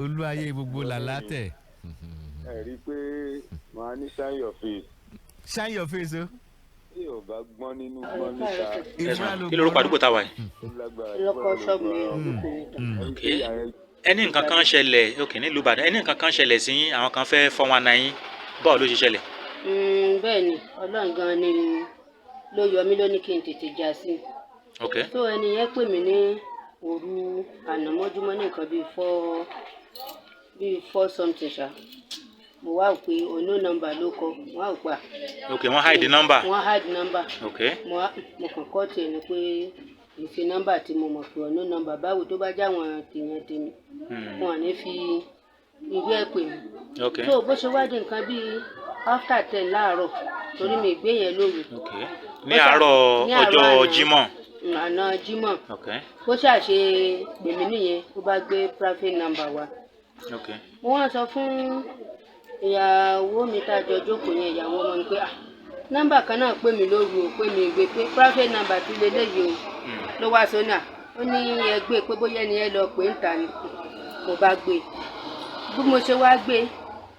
olúwayé gbogbo làlátẹ̀. ẹ rí i pé màá ní shine your face. shine your face o. tí ò bá gbọ́n nínú gbọ́n níta. kí lorúkọ àdúgbò tá a wà yìí. lọ́kọ̀ ṣọ́ọ̀bù ní ẹni nǹkan kan ṣẹlẹ̀ òkè nílùú Ìbàdàn ẹni nǹkan kan ṣẹlẹ̀ sí yín àwọn kan fẹ́ fọ́ wọn náà yín báwo ló ṣe ṣẹlẹ̀. bẹ́ẹ̀ ni Ọlọ́run gan ni ló yọ mí lónìí kí n tètè já sí. tó ẹni yẹn pè mí ní òru àná mọ́júmọ́ ní nǹkan bíi four something ṣá mo wá pé ono nọ́mbà ló kọ mo wá pa. wọ́n hide number. mo kàn kọ́ tiẹ̀ ni pé ìfi nọ́mbà tí mo mọ̀ pé ọ̀nà nọ́mbà báwo tó bá jáwọn tèèyàn tèmi wọn à ní fi ìwé ẹ̀ pè mí. tó bó ṣe wá di nǹkan bíi after 10 láàárọ̀ torí mi gbé yẹn lóru. ní àárọ̀ ọjọ́ Jímọ̀. àná Jímọ̀ bó ṣàṣe pè mí nìyẹn ó bá gbé private number wa. mo wá sọ fún ìyàwó mi tá a jọ jókòó yẹn ìyàwó ọmọ mi pé nọ́mbà kan náà pè mí lóru o pé mi gbé pé private number ti lélẹ́yìí o ló wá sọ́nà ó ní ẹgbẹ́ pé bóyá ẹni ẹ lọ pé ń ta ni mo bá gbé bí mo ṣe wá gbé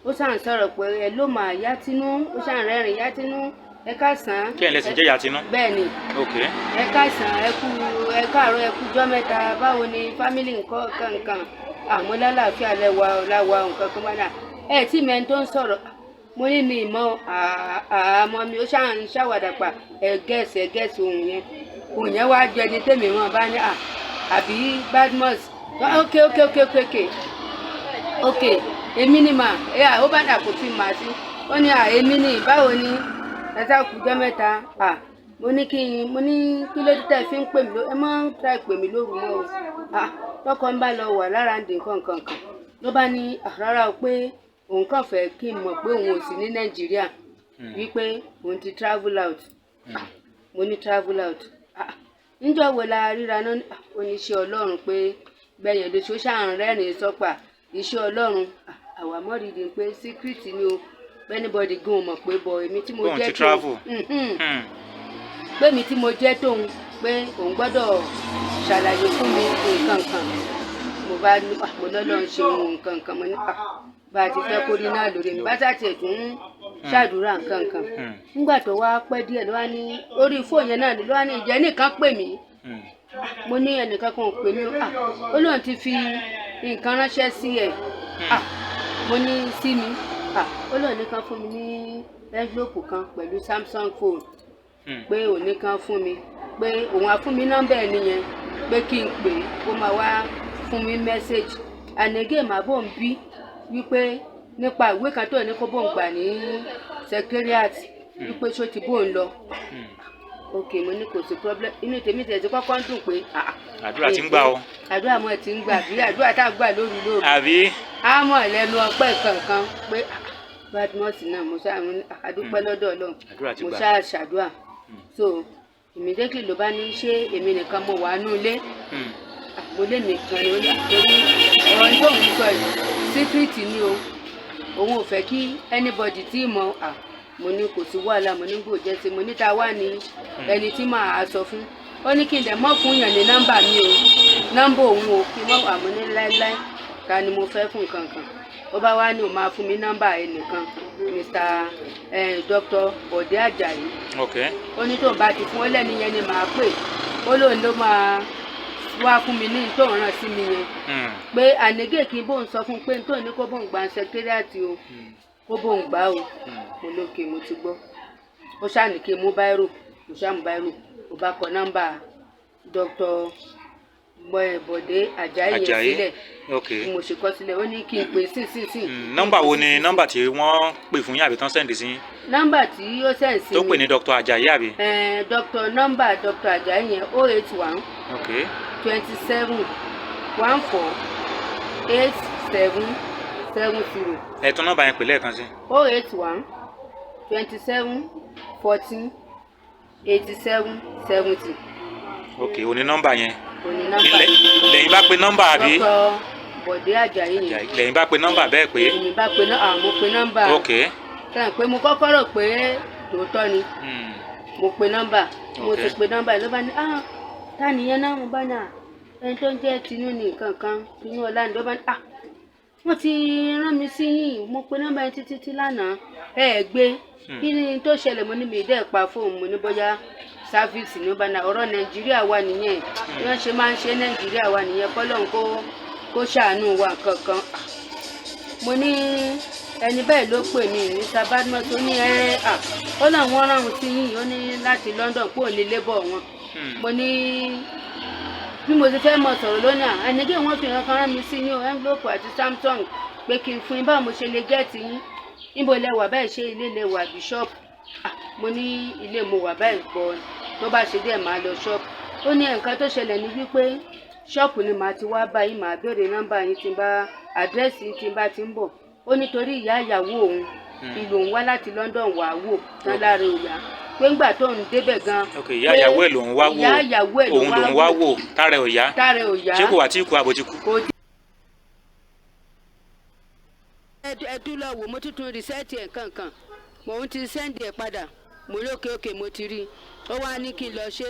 ó ṣàn sọ̀rọ̀ pé ẹ ló máa yá tínú ó ṣàn rẹ́rìn yá tínú ẹ káàsán. kí ẹ lẹ́sìn jẹ́ yá tínú. bẹ́ẹ̀ ni ẹ káàsán ẹ káàárọ̀ ẹ kújọ́ mẹ́ta báwo ni fámìlì nǹkan kankan àmọ́ lálàáfíà láwa nǹkan kan wá náà ẹ tí mẹ́ni tó ń sọ̀rọ̀ mo ní mi ìmọ̀ àmọ́ mi ó ṣàn ṣàwàdà pa ẹ gẹ̀ẹ́sì òun yẹn wá jẹ ní tèmi wọn bá ní àbí Badmus ok èmi ni mà ó bá dà kó tí mà sí ó ní èmi ni báwo ni ẹ̀sà kùjọ́ mẹ́ta mo ní kí ló dé tẹ̀ fi ń pè mí ẹ máa ń try pè mí lóru mọ́ o tọkọ ń bá lọ wà lára ń dín kankan ló bá ní rárá o pé òun kàn fẹ́ kí n mọ̀ pé òun ò sí ní Nàìjíríà wípé òun ti travel out mo ní travel out níjọ́ wo la ríra náà oníṣẹ́ Ọlọ́run pé gbẹ̀yìn ló ṣó ṣàn rẹ́rìn sọ́pà iṣẹ́ Ọlọ́run àwa mọ́rìndín pé secret ni o anybody gan mọ̀ pé bọ̀ èmi tí mo jẹ́ tóun pé mi tí mo jẹ́ tóun pé òun gbọ́dọ̀ ṣàlàyé fún mi nǹkan kan mo bá ní mo lọ́lọ́ ń ṣe nǹkan kan mo ní bá a ti fẹ́ kó rí náà lórí mi bá sàtì tún ṣàdúrà nǹkan kan nígbà tó wá pẹ́ díẹ̀ ló wá ní orí fóònù yẹn náà ló wá ní ìjẹ́ nìkan pè mí mo ní ẹnìkan kan ò pè mí ó lóun ti fi nǹkan ránṣẹ́ sí ẹ̀ mo ní sí mi ó lóun nìkan fún mi ní envelope kan pẹ̀lú Samsung phone pé òun nìkan fún mi pé òun á fún mi nọ́mbà ẹ̀ nìyẹn pé kí n pè ó máa wá fún mi message ànẹ́gẹ́ màbọ̀ ń bí wípé nípa ìwé kan tó ní kó bóun gbà ní secretariat wípé ṣó ti bóun lọ ok mo ní kò sí problem inú tèmi tẹ̀sí kọ́kọ́ ń dùn pé àdúrà ti ń gbà o àdúrà mọ́ ẹ ti ń gbà bí àdúrà tá a gbà lóru àbí àmọ́ lẹ́nu ọpẹ́ kankan pé Badmus náà mo ṣáà àdúpẹ́ lọ́dọ̀ Ọlọ́run mo ṣáà ṣàdúrà so immediately ló bá ní ṣé èmi nìkan mo wà nú ilé mo lé mi kan ní torí ọ̀rọ̀ ní tóun sọ yìí secret ni o òun ò fẹ́ kí anybody tí mọ̀ mo ní kò sí wàhálà mo ní gbò jẹ́ sí mo níta wà ní ẹni tí màá sọ fún ó ní kí n dẹ̀ mọ́ fún yàn ní nọ́mbà mi o nọ́mbà òun o kí mọ́ àmọ́ ní láéláé ká ni mo fẹ́ fún nǹkan kan ó bá wá ní òun máa fún mi nọ́mbà ẹnìkan Dr. Bọ̀dé Àjàyí ó ní tóun bá ti fún ó lẹ́ni yẹn ni màá pè ó lóun ló máa wá fún mi ní tóun rán sí mi yẹn pé ànégé kí n bóun sọ fún pé tóun ní kó bóun gba secretariat o kó bóun gbà o mo lókè mo ti gbọ́ ó ṣàní kí n mú báírò mo ṣàmú báírò ó bá kọ nọ́mbà Dr. Bọ̀dé Àjàyí yẹn sílẹ̀ mo ṣe kọ sílẹ̀ ó ní kí n pè sí. nọ́mbà wo ni nọ́mbà tí wọ́n pè fún yín àbí tán sẹ́ǹdì sí yín. nọ́mbà tí ó sẹ́ǹdì sí mi tó pè ní Dr. Àjàyí àbí. nọ́mbà Dr. Àjàyí yẹn 081 27 14 87 70. ẹ̀tún nọ́mbà yẹn pè lẹ́ẹ̀kan sí. 081 27 14 87 70. ok òní nọ́mbà yẹn. òní nọ́mbà yẹn. lẹ́yìn bá pe nọ́mbà àbí. Dr. Bọ̀dé Àjàyí yẹn. lẹ́yìn bá pe nọ́mbà bẹ́ẹ̀ pé. èmi bá pe nọ́mbà mo pe nọ́mbà. ok. sẹ́yìn pé mo kọ́kọ́ rò pé tòótọ́ ni. mo pe nọ́mbà. mo ti pe nọ́mbà ló bá ní ta nìyẹn náà mo bá ní ẹni tó ń jẹ́ tinú ní nǹkan kan tinú ọlá ni ló bá ní wọ́n ti rán mi sí yín mo pe nọ́mbà yín títí lánàá ẹ gbé kí ni tó ṣẹlẹ̀ mo ní mi dẹ́ pa fóònù mo ní bóyá sáfíìsì ní bá náà ọ̀rọ̀ nàìjíríà wà nìyẹn bí wọ́n ṣe máa ń ṣe nàìjíríà wà nìyẹn kọ́lọ́n kó ṣàánú wa kankan mo ní ẹni bẹ́ẹ̀ ló pè mí ní sábàdìmọ́ tó ní ó náà wọ́n ráhùn sí yín ó ní láti London kó ní lébọ̀ wọn mo ní bí mo ti fẹ́ mọ̀ sọ̀rọ̀ lónìí ẹni kí wọ́n fi nǹkan rán mi sí yín o envelope àti Samsung pé kí n fún yín báwo mo ṣe lè gẹ́ẹ̀tì yín níbo lẹ wà báyìí ṣé ilé lẹ wà bíṣọ́ọ̀pù mo ní ilé mo wà báyìí pọ̀ tó bá ṣe díẹ̀ máa lọ ṣọ́ọ̀pù ó ní nǹkan tó ṣẹlẹ̀ ní wípé ṣọ́ọ̀pù ni màá ti wá báyìí màá béèrè nọ́mbà yín tí n bá àdírẹ́sì yín tí n bá ti ń bọ̀ ó nítorí ìyá ìyàwó òun ìlú òun wá láti London wà wò tán lára òyà pé ńgbà tó ń débẹ̀ gan. ok ìyá ìyàwó ẹ̀ lòun wá wò ìyá ìyàwó ẹ̀ òun lòun wá wò tára ẹ̀ ò yá ṣé kò wá tí kú àbò tí kú. ẹdú lọ wò mo tuntun rìsẹ́ẹ̀tì ẹ̀ kankan mò ń ti sẹ́ǹdì ẹ̀ padà mo lókè òkè mo ti rí i ó wá ní kí n lọ ṣe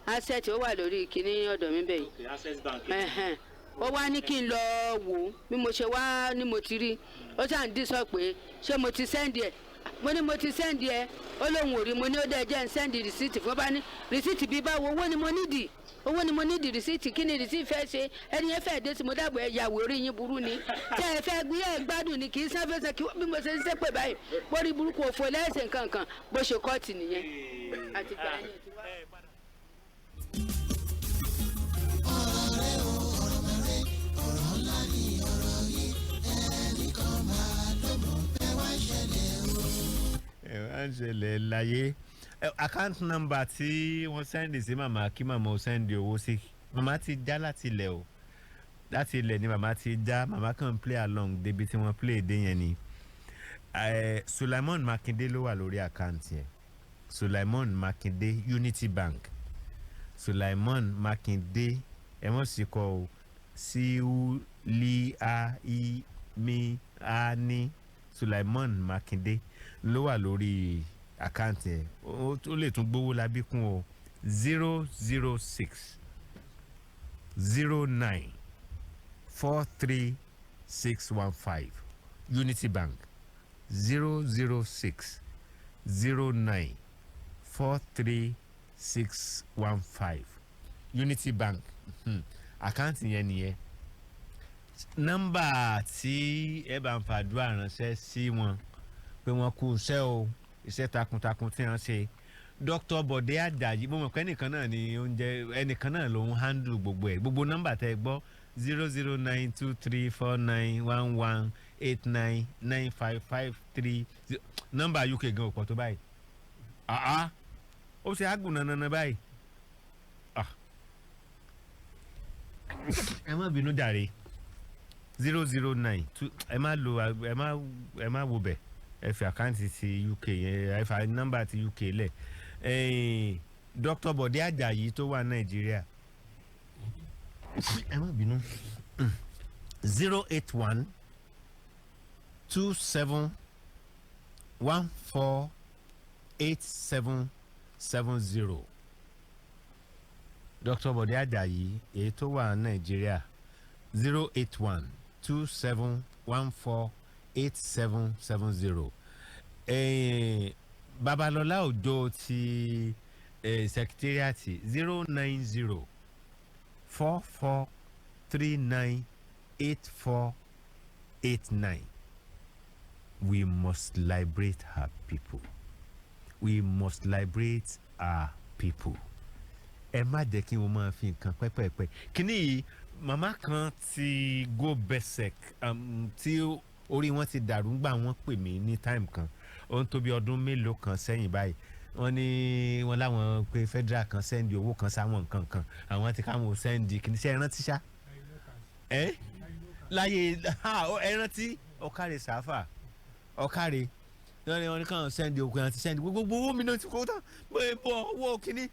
asset ó wà lórí kíní ọ̀dọ̀ mi bẹ́ẹ̀ yìí ó wá ní kí n lọ wò ó bí mo ṣe wá ní mo ti rí i ó ṣàn dí sọ pé ṣé mo ti sẹ́ǹdì ẹ̀ mo ní mo ti sẹ́ǹdì ẹ̀ ó lóun ò rí mo ní ó dẹ́ jẹ́ ń sẹ́ǹdì rìsíìtì fún bá ní rìsíìtì bíi báwo owó ni mo nídìí rìsíìtì kí ni rìsíìtì fẹ́ ṣe ẹni yẹn fẹ́ dé sí mo dàgbọ́ ẹ yàwó orí yín burú ni tẹ́ ẹ fẹ́ gbé ẹ gbádùn ni kì í sáfẹ́sẹ̀ kí bí mo ṣe ń ṣépè báyìí bórí burúkú òfò lẹ́sẹ̀ nǹkan bó ṣe kọ́ọ̀tì nìyẹn àti gbà yẹn ti wá. ẹ wá ń ṣẹlẹ̀ láyé account number tí wọ́n sẹ́ndì sí màmá kí màmá ó sẹ́ndì owó sí màmá ti já láti ilẹ̀ o láti ilẹ̀ ni màmá ti já màmá kàn play along débi tí wọ́n play dé yẹn ni Sulaimon Makinde ló wà lórí àkáǹtì yẹn Sulaimon Makinde Unity Bank Sulaimon Makinde ẹ mọ̀ sí kọ́ o Siuliaimi Sulaimon Makinde ló wà lórí àkáǹtì ẹ̀ ó lè tún gbówó lábíkún o 006 09 43615 Unity Bank 006 09 43615 Unity Bank àkáǹtì yẹn nìyẹn nọ́mbà tí ẹ bá ń fàdúrà ránṣẹ́ sí wọn pé wọ́n kú iṣẹ́ o iṣẹ́ takuntakun tí wọ́n ṣe Dr. Bọ̀dé Àjàyí mo mọ̀ pé ẹnìkan náà ni oúnjẹ ẹnìkan náà ló ń handle gbogbo ẹ̀ gbogbo nọ́mbà tẹ́ ẹ gbọ́ 009234911899553 nọ́mbà UK gan ọ̀pọ̀ tó báyìí ó ṣe àgùn nànàna báyìí ẹ má bínú jàre 009 ẹ má wo bẹ̀ ẹ fi àkáǹtì ti UK yẹn ẹ fi nọ́mbà ti UK lẹ̀ Dr. Bọ̀dé Àjàyí tó wà Nàìjíríà ẹ má bínú 081 27 14 8770 Dr. Bọ̀dé Àjàyí èyí tó wà Nàìjíríà 081 27 14 8770 Babalọlá Òjó ti secretariat 090 44 39 8489 we must liberate our people we must liberate our people ẹ má jẹ́ kí wọ́n máa fi nǹkan pẹ́pẹ́pẹ́ kíní yìí màmá kan ti go besek tí orí wọn ti dàrú ńgbà wọ́n pè mí ní time kan ó ń tó bí ọdún mélòó kan sẹ́yìn báyìí wọ́n ní wọ́n láwọn pé federal kan sẹ́ndì owó kan sáwọn nǹkan kan àwọn ti káwọn sẹ́ndì kì í ṣe ẹrántí ṣá láyé ẹrántí ọ̀kàrẹ̀ sáfà ọ̀kàrẹ̀ wọ́n ní káwọn sẹ́ndì owó kan ti sẹ́ndì gbogbo owó mi náà ti kó tán bọ́ owó kínní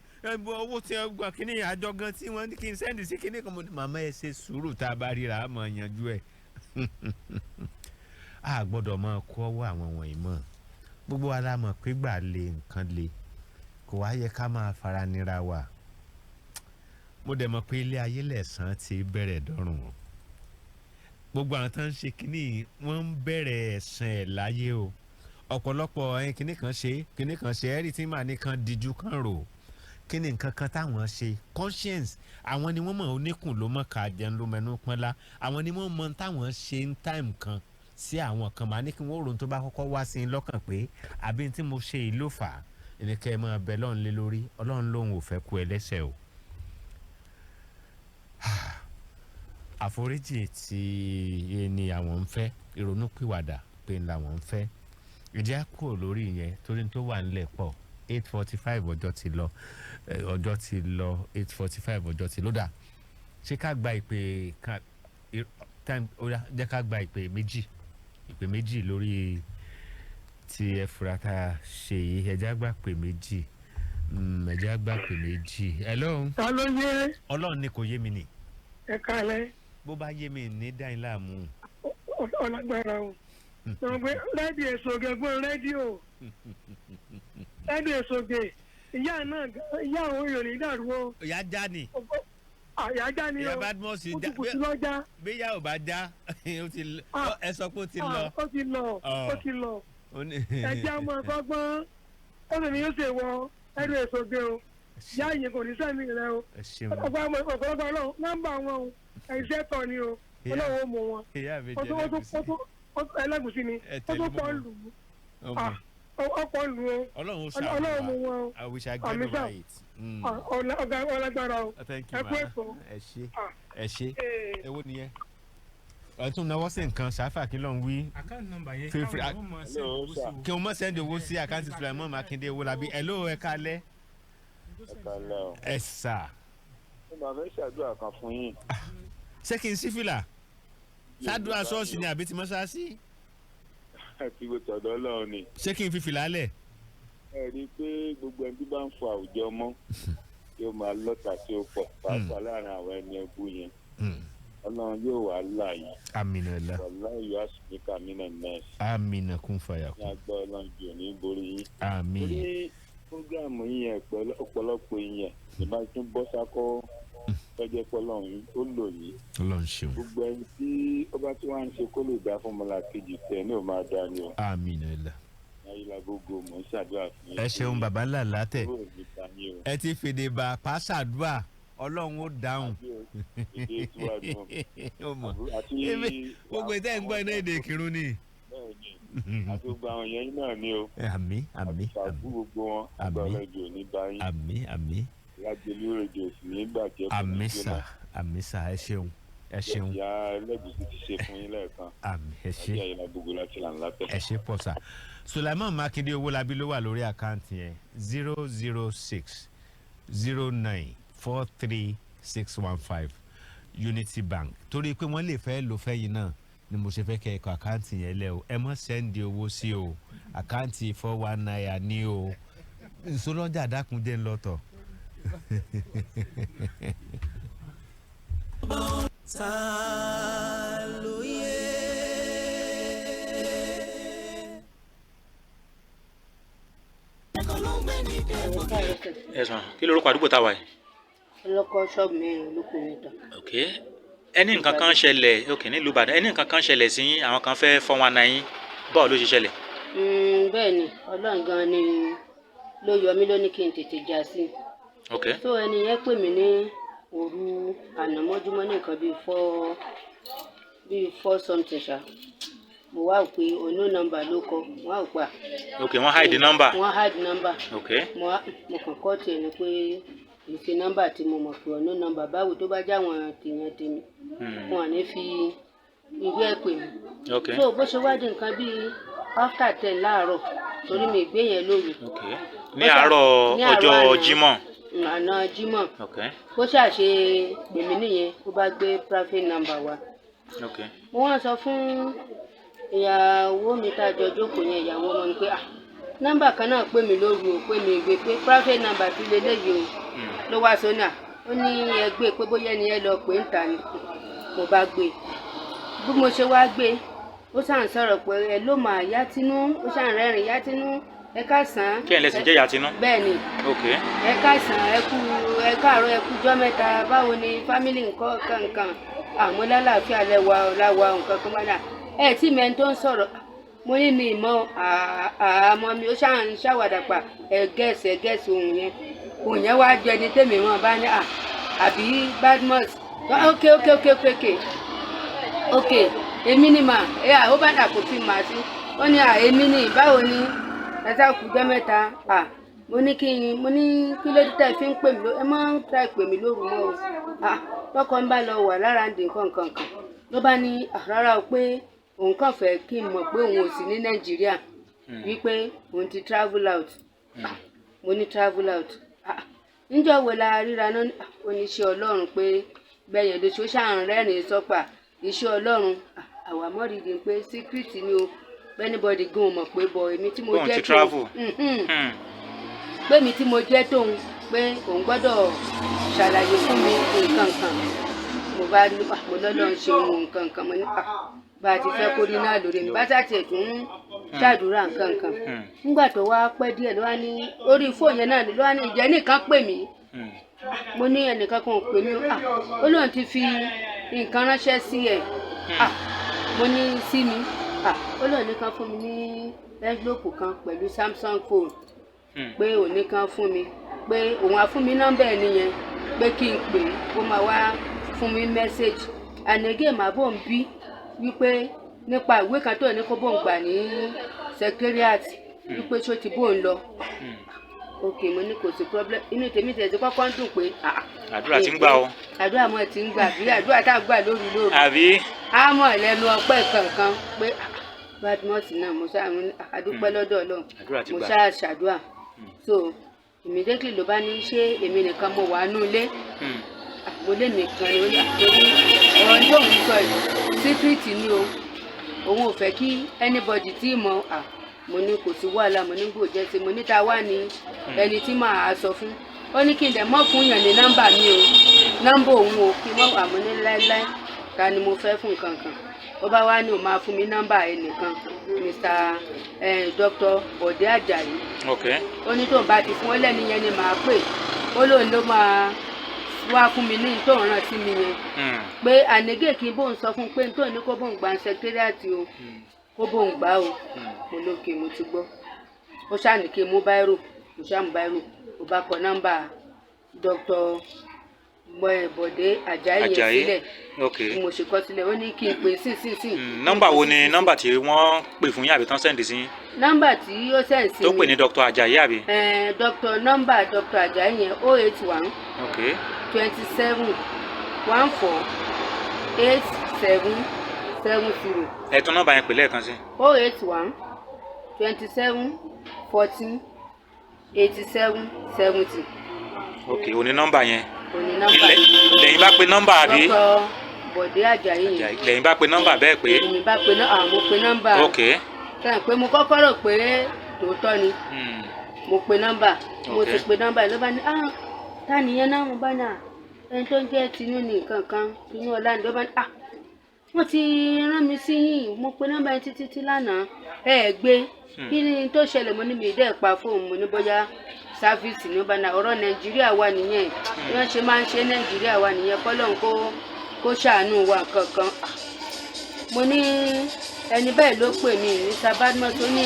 owó tí wọ́n gbà kínní àjọ gan tí wọ́n ní kí n sẹ́ndì sí kínní kan màmá ẹ ṣe sùúrù tá a bá ríra á mọ̀ yanjú ẹ̀ a gbọ́dọ̀ máa kó ọwọ́ àwọn wọ̀nyí mọ́ gbogbo wa la mọ̀ pé gbà lé nǹkan le kò wá yẹ ká máa fara nira wa mo dẹ̀ mọ̀ pé ilé ayé lẹ̀san ti bẹ̀rẹ̀ dọ́rùn wọn gbogbo àwọn tó ń ṣe kínní wọ́n ń bẹ̀rẹ̀ ẹ̀sìn ẹ̀ láyé o ọ̀pọ̀lọpọ̀ kínní kan ṣe ẹ̀rí tí màá ní kan díjú kan rò kínní nǹkan kan táwọn ṣe conscience àwọn ni wọ́n mọ̀ oníkùn ló mọ̀ ká jẹun ló mẹ́nu pọ́nlá àwọn ni wọ́n mọ̀ táwọn ṣe ń time kan sí àwọn kan màá ní kí wọ́n ròun tó bá kọ́kọ́ wá sí i lọ́kàn pé àbí tí mo ṣe yìí ló fà á ẹni kẹ́ ẹ máa bẹ lọ́run lé lórí ọlọ́run lòun ò fẹ́ kú ẹlẹ́ṣẹ̀ o. àforíjì tí ni àwọn ń fẹ́ ìrònúpìwàdà pé ń làwọn ń fẹ́ ìdí á kúrò lórí yẹn torí tó wà nílẹ̀ pọ̀ 8:45 ọjọ́ ti lọ 8:45 ọjọ́ ti lọ dà ṣé ká gba ìpè time ó yá jẹ́ ká gba ìpè méjì lórí tí ẹ fura tá a ṣe yìí ẹjẹ́ àgbà pè méjì ẹjẹ́ àgbà pè méjì. hello. ta ló yé. ọlọ́run ni kò yé mi ni. ẹ kálẹ́. bó bá yé mi ní dáin láàmú. ọlágbára o. rédíò èsògè gbọ́n rédíò. rédíò èsògè ìyá náà ìyá àwọn èèyàn ní ìdàrúwọ́. ìyá já ni. ìyá já ni o. ìyá Badmus já kùtùkùtù lọ já. bí ìyá ò bá já ẹ sọ pé ó ti lọ. ó ti lọ. ẹjẹ́ ọmọ ọgbọ́n ó sì ní yóò ṣe wọ ẹrù èsògbè o yá ìyẹn kò ní sẹ́mi rẹ o ọ̀pọ̀lọpọ̀ ọlọ́run nọ́mbà wọn o ẹ̀ṣẹ́ tọ̀ ni o ọlọ́run ó mú wọn ẹlẹ́gùsí ni ó tó pọ̀ lù ú ọ̀pọ̀ lù ú ọlọ́run mú wọn o àmísà ọlágbára o ẹkú ẹ̀kọ́ ẹ ṣe ewo nìyẹn ọtún náwó sí nǹkan ṣáfà kí ló ń wí. àkáǹtì nọ́mbà yẹn káwọn ọmọ sẹ́ndì owó sí o. kí wọ́n mọ̀ sẹ́ndì owó sí àkáǹtì Sùlẹ̀mọ́n Mákindé Owólabí hello ẹ kálẹ́. ẹ sà. mo máa fẹ́ ṣàdúrà kan fún yín. ṣé kí n sí fìlà ṣàdúrà ṣọ́ọ̀ṣì ni àbí ti mọ́ṣáláṣí. àti bó tọ̀dọ̀ Ọlọ́run ni. ṣé kí n fi fìlà lẹ̀. ẹ rí i pé gbogbo ẹbí bá ń fọ àwùjọ mọ́ yóò máa lọ́tà tí ó pọ̀ pàápàá láàrin àwọn ẹni ẹbú yẹn. Ọlọ́run yóò wá láàyè. amina la. wàláhì yóò àsùnmíkà amina nẹ́ẹ̀sì. amina kún fàyà kún. ní agbọ́ Ọlọ́run jù ní borí yín. àmín. orí fúgàmù yẹn ọ̀pọ̀lọpọ̀ yẹn ìbá tún bọ́ sákọ́ tọ́jẹ́ pọ́lọ́run ó lò yìí. Ọlọ́run ṣeun. gbogbo ẹni tí ó bá tí wọ́n ń ṣe kó lè dá fún ọmọlàkejì tẹ̀ ní ò máa dá ni o. amina la. ayélujára gbogbo mò ń ṣàdúrà fún yín. ẹ ṣeun bàbá ńlá látẹ ẹ ti fèdè bá pàṣàdúrà Ọlọ́run ó dáhùn. gbogbo ìtẹ́ ń gbọ́ iná èdè Ìkìrun ni. àti gbogbo àwọn yẹn náà ni o. àmín àmín àbú gbogbo wọn àgbà ọlọ́jọ́ ní báyìí. àmín àmín. Lagelu rédíò sì ní bàjẹ́. àmín sà àmín sà ẹ ṣeun ẹ ṣeun. ìyá ẹlẹ́gùsì ti ṣe fún yín lẹ́ẹ̀kan. àmín ẹ ṣe. àti àyìnlá gbogbo láti là ń látẹ̀. ẹ ṣe pọ̀ sà. Sùlẹ̀mọ́n Mákindé Owólabí ló wà lórí àkáǹtì yẹn 00609436615 Unity Bank torí pé wọ́n lè fẹ́ lò fẹ́yìn náà ni mo ṣe fẹ́ kẹ́ ẹ̀kọ́ àkáǹtì yẹn lẹ́ o ẹ mọ́ sẹ́ndì owó sí o àkáǹtì 419 ní o ìṣòlọ́jà dákúnjẹ́ ńlọ́tọ̀. ẹ̀sán kí lorúkọ àdúgbò tá a wà yìí. ọlọ́kọ ṣọ́ọ̀bù mẹ́rin olóko mẹ́ta. ok ẹni nǹkan kan ṣẹlẹ̀ ok nílùú Ìbàdàn ẹni nǹkan kan ṣẹlẹ̀ sí yín àwọn kan fẹ́ 419 yín báwo ló ṣe ṣẹlẹ̀. bẹ́ẹ̀ ni Ọlọ́run gan ni ló yọ mí lónìí kí n tètè já sí. ok so ẹni yẹn pè mí ní òru ànámọ́júmọ́ ní nǹkan bíi 4 something ṣá mo wá pé onú nọ́mbà ló kọ mo wá pa. ok wọ́n hide number. wọ́n hide number. ok mo kàn kọ́ tiẹ̀ ni pé ìṣe nọ́mbà tí mo mọ̀ pé onú nọ́mbà báwo tó bá jáwọn tèèyàn tèmi wọn à ní fi ìwé ẹ̀ pè mí. ok so bó ṣe wá di nǹkan bíi after 10 láàárọ̀ torí mi gbé yẹn lóru. ok ní àárọ̀ ọjọ́ Jímọ̀. àná Jímọ̀. ok bó ṣàṣe gbèmí nìyẹn ó bá gbé private number wa. ok mo wá sọ fún ìyàwó mi tá a jọ jókòó yẹn ìyàwó ọmọ mi pé nọ́mbà kan náà pè mí lóru o pé mi gbé pé private number ti lélẹ́yìí o ló wá sọ́nà ó ní ẹgbẹ́ pé bóyá ẹni yẹn lọ pé ń ta ni mo bá gbé bí mo ṣe wá gbé ó ṣàn sọ̀rọ̀ pé ẹ ló máa yá tínú ó ṣàn rẹ́rìn yá tínú ẹ káàsán. kí ẹ lẹ́sìn jẹ́ yàtínú. bẹ́ẹ̀ ni ok ẹ káàsán ẹ káàárọ̀ ẹ kújọ́ mẹ́ta báwo ni fámìlì nǹkan kankan àmọ́ lálàáfíà lẹ́wà láwa nǹkan kan máa dà ẹ̀ tí mẹ́ni tó ń sọ̀rọ̀ mo ní mi ìmọ̀ àmọ́ mi ó ṣáà ń ṣàwàdà pa ẹ̀gẹ́sì ohun yẹn wá jẹ ní tèmi wọn bá ní àbí badmus ok èmi ni mà ó bá dà kó tí mà sí ó ní èmi ni báwo ni ẹ̀sà kùjọ́ mẹ́ta mo ní kí ló dé tẹ́ fi ń pè mí ẹ máa ń try pè mí lóru mọ́ o tọkọ ń bá lọ wà lára ń dín nǹkan ló bá ní rárá o pé òun kàn fẹ́ kí n mọ̀ pé òun ò sí ní Nàìjíríà wípé òun ti travel out mo ní travel out níjọ́ wo la ríra náà oníṣẹ́ Ọlọ́run pé gbẹ̀yìn ló ṣó ṣàn rẹ́rìn sọ́pà iṣẹ́ Ọlọ́run àwa mọ́rìndín pé secret ni o anybody gan mọ̀ pé bọ̀ èmi tí mo jẹ́ tóun pé mi tí mo jẹ́ tóun pé òun gbọ́dọ̀ ṣàlàyé fún mi nǹkan kan mo bá ní mo lọ́lọ́ ń ṣe nǹkan kan mo ní bá a ti fẹ́ kó rí náà lórí mi bá sàtì tún ṣàdúrà nǹkan kan nígbà tó wá pẹ́ díẹ̀ ló wá ní orí fóònù yẹn náà ló wá ní ìjẹ́ nìkan pè mí mo ní ẹnìkan kan ò pè mí ó lóun ti fi nǹkan ránṣẹ́ sí ẹ̀ mo ní sí mi ó lóun nìkan fún mi ní envelope kan pẹ̀lú Samsung phone pé òun nìkan fún mi pé òun á fún mi nọ́mbà ẹ̀ nìyẹn pé kí n pè é kó máa wá fún mi mẹ́sẹ̀gì ànẹ́gẹ́ màá bò ń bí wípé nípa ìwé kan tó ní kó bò ń gbà ní secretariat wípé ṣó ti bò ń lọ ok mo ní kò sí problem inú tèmi tẹ̀sí kọ́kọ́ ń dùn pé àdúrà ti ń gbà o àdúrà mọ́ ẹ ti ń gbà bí àdúrà tá a gbà lóru àbí àmọ́ lẹ́nu ọpẹ́ kankan pé badmus náà mo ṣáà àdúpẹ́ lọ́dọ̀ Ọlọ́run mo ṣáà ṣàdúrà so immediately ló bá ní ṣé èmi nìkan mo wà nú ilé mo lé mi kan ní torí ọ̀rọ̀ tó ń sọ yìí secret ni o òun ò fẹ́ kí anybody tí mọ̀ mo ní kò sí wàhálà mo ní kò jẹ́ sí mo ní ta wà ní ẹni tí màá sọ fún ó ní kí n dẹ̀ mọ́ fún yàn ní nọ́mbà mi o nọ́mbà òun o kí wọ́n wà mo ní láéláé ta ni mo fẹ́ fún nǹkan kan ó bá wá ní o máa fún mi nọ́mbà ẹnìkan Mr. Dr. Bọ̀dé Àjàyí ó ní tóun bá ti fún ó lẹ́ni yẹn ni màá pè ó lóun ló máa wá fún mi ní tóun rán sí mi yẹn pé ànégé kí bóun sọ fún pé tóun ní kó bóun gba secretariat o kó bóun gbà o mo lókè mo ti gbọ́ ó ṣàní kí n mú báírò mo ṣàmú báírò ó bá kọ nọ́mbà Dr. Bọ̀dé Àjàyí yẹn sílẹ̀ mo ṣe kọ sílẹ̀ ó ní kí n pè sí. nọ́mbà wo ni nọ́mbà tí wọ́n pè fún yín àbí tán sẹ́ǹdì sí yín. nọ́mbà tí ó sẹ́ǹdì sí mi tó pè ní Dr. Àjàyí àbí. nọ́mbà Dr. Àjàyí yẹn 081 27 14 87 70. ẹ̀tún nọ́mbà yẹn pè lẹ́ẹ̀kan sí. 081 27 14 87 70. ok òní nọ́mbà yẹn. òní nọ́mbà yẹn. lẹ́yìn bá pe nọ́mbà àbí. Dr. Bọ̀dé Àjàyí yẹn. lẹ́yìn bá pe nọ́mbà bẹ́ẹ̀ pé. èmi bá pe mo pe nọ́mbà. ok. sẹ́yìn pé mo kọ́kọ́ rò pé tòótọ́ ni. mo pe nọ́mbà. mo ti pe nọ́mbà ló bá ní ta nìyẹn náà mo bá ní ẹni tó ń jẹ́ tinú ní nǹkan kan tinú ọlá ni ló bá ní wọ́n ti rán mi sí yín mo pe nọ́mbà yẹn títí lánàá gbé kí ni tó ṣẹlẹ̀ mo ní mi dẹ́ pa fóònù mo ní bóyá sáfíìsì ní ọba náà ọ̀rọ̀ Nàìjíríà wà nìyẹn bí wọ́n ṣe máa ń ṣe Nàìjíríà wà nìyẹn kọ́lọ́n kó ṣàánú wa kankan mo ní ẹni bẹ́ẹ̀ ló pè mí ní sabadmos ó ní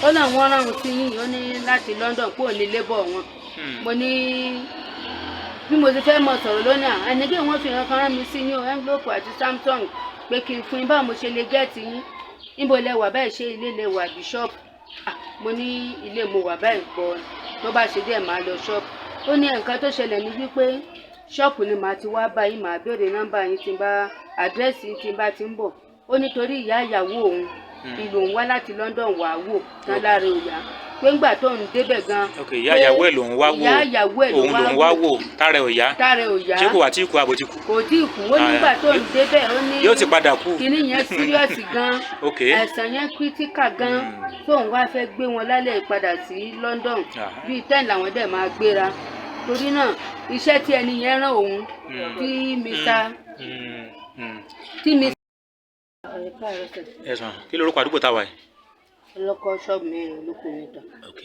ó náà wọ́n rán sí yín ó ní láti London kó ní labour wọn mo ní bí mo ti fẹ́ mọ̀ sọ̀rọ̀ lónìí ànigé wọ́n fi hàn kan rán mi sí yín o envelope àti Samsung pé kí n fún yín báwo mo ṣe lè gẹ́ẹ̀tì yín níbo lẹ wà báyìí ṣé ilé lẹ wà bí ṣọ́ọ̀bù mo ní ilé mo wà báyìí bọ̀ tó bá ṣe díẹ̀ máa lọ ṣọ́ọ̀bù ó ní nǹkan tó ṣẹlẹ̀ ní wípé ṣọ́ọ̀bù ni màá ti wá báyìí màá béèrè nọ́mbà yín tí n bá àdírẹ́sì tí n bá ti ń bọ̀ ó nítorí ìyá ìyàwó òun ìlú òun wá láti London wà wò tán lára òyà pé ńgbà tó ń débẹ̀ gan. ok ìyá ìyàwó ẹ̀ ló ń wá wò ìyá ìyàwó ẹ̀ òun ló ń wá wò tààrẹ òyà tí kò wá tí kò àbò tí kù. kò tí kù ó nígbà tó ń débẹ̀ ó ní yóò ti padà kú. kíní yẹn síríọ̀sì gan àìsàn yẹn kírítíkà gan tóun wá fẹ́ gbé wọn lálẹ́ ìpadà sí London bíi 10 làwọn dẹ̀ máa gbéra torí náà iṣẹ́ tí ẹni yẹn rán òun tí ẹ̀sán kí lórúkọ àdúgbò táwa yìí. ọlọ́kọ̀ ṣọ́ọ̀bù mẹ́rin olóko mẹ́ta. ok